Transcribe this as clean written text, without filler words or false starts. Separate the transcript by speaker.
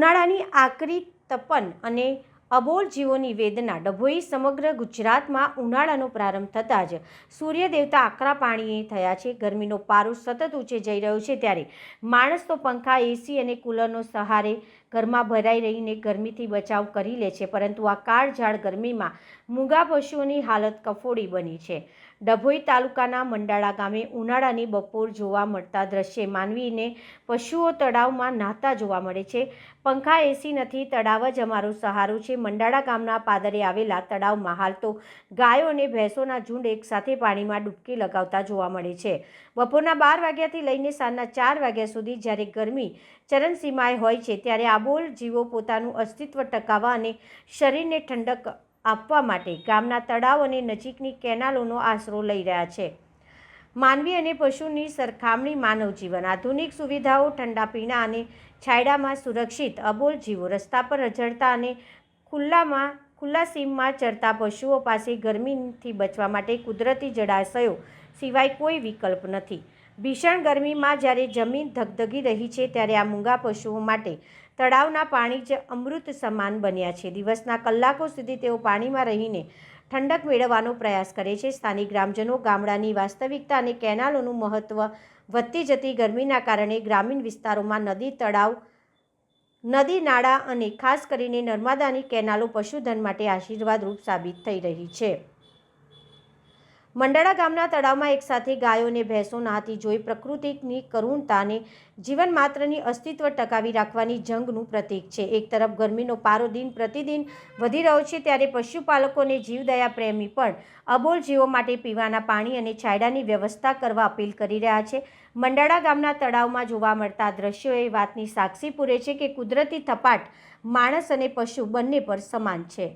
Speaker 1: ઉનાળાની આકરી તપન અને અબોલ જીવોની વેદના ડભોઈ સમગ્ર ગુજરાતમાં ઉનાળાનો પ્રારંભ થતાં જ સૂર્ય દેવતા આકરા પાણીએ થયા છે। ગરમીનો પારો સતત ઊંચે જઈ રહ્યો છે ત્યારે માણસ તો પંખા, એસી અને કુલરનો સહારે ઘરમાં ભરાઈ રહીને ગરમીથી બચાવ કરી લે છે, પરંતુ આ કાળઝાળ ગરમીમાં મૂંગા પશુઓની હાલત કફોડી બની છે। ડભોઈ તાલુકાના મંડાળા ગામે ઉનાળાની બપોર જોવા મળતા દ્રશ્યે માનવીને પશુઓ તળાવમાં નહાતા જોવા મળે છે। પંખા, એસી નથી, તળાવ જ અમારો સહારો છે। મંડાળા ગામના પાદરે આવેલા તળાવમાં હાલ તો ગાયો અને ભેંસોના ઝુંડ એકસાથે પાણીમાં ડૂબકી લગાવતા જોવા મળે છે। બપોરના 12 વાગ્યાથી લઈને સાંજના 4 વાગ્યા સુધી જ્યારે ગરમી ચરમસીમાએ હોય છે ત્યારે આબોલ જીવો પોતાનું અસ્તિત્વ ટકાવવા અને શરીરને ઠંડક આપવા માટે ગામના તળાવ અને નજીકની કેનાલોનો આશરો લઈ રહ્યા છે। માનવી અને પશુની સરખામણી માનવ જીવન, આધુનિક સુવિધાઓ, ઠંડા પીણા અને છાંયડામાં સુરક્ષિત અબોલ જીવો રસ્તા પર રઝળતા અને ખુલ્લા સીમમાં ચરતા પશુઓ પાસે ગરમીથી બચવા માટે કુદરતી જળાશયો સિવાય કોઈ વિકલ્પ નથી। ભીષણ ગરમીમાં જ્યારે જમીન ધગધગી રહી છે ત્યારે આ મૂંગા પશુઓ માટે તળાવના પાણી જ અમૃત સમાન બન્યા છે। દિવસના કલાકો સુધી તેઓ પાણીમાં રહીને ઠંડક મેળવવાનો પ્રયાસ કરે છે। સ્થાનિક ગ્રામજનો ગામડાની વાસ્તવિકતા અને કેનાલોનું મહત્ત્વ વધતી જતી ગરમીના કારણે ગ્રામીણ વિસ્તારોમાં નદી, તળાવ, નદી નાળા અને ખાસ કરીને નર્મદાની કેનાલો પશુધન માટે આશીર્વાદરૂપ સાબિત થઈ રહી છે। મંડાળા ગામના તળાવમાં એકસાથે ગાયો અને ભેંસો નહાતી જોઈ પ્રકૃતિની કરુણતા અને જીવનમાત્રની અસ્તિત્વ ટકાવી રાખવાની જંગનું પ્રતીક છે। એક તરફ ગરમીનો પારો દિન પ્રતિદિન વધી રહ્યો છે ત્યારે પશુપાલકો અને જીવદયા પ્રેમી પણ અબોલ જીવો માટે પીવાના પાણી અને છાંયડાની વ્યવસ્થા કરવા અપીલ કરી રહ્યા છે। મંડાળા ગામના તળાવમાં જોવા મળતા દ્રશ્યો એ વાતની સાક્ષી પૂરે છે કે કુદરતી થપાટ માણસ અને પશુ બંને પર સમાન છે।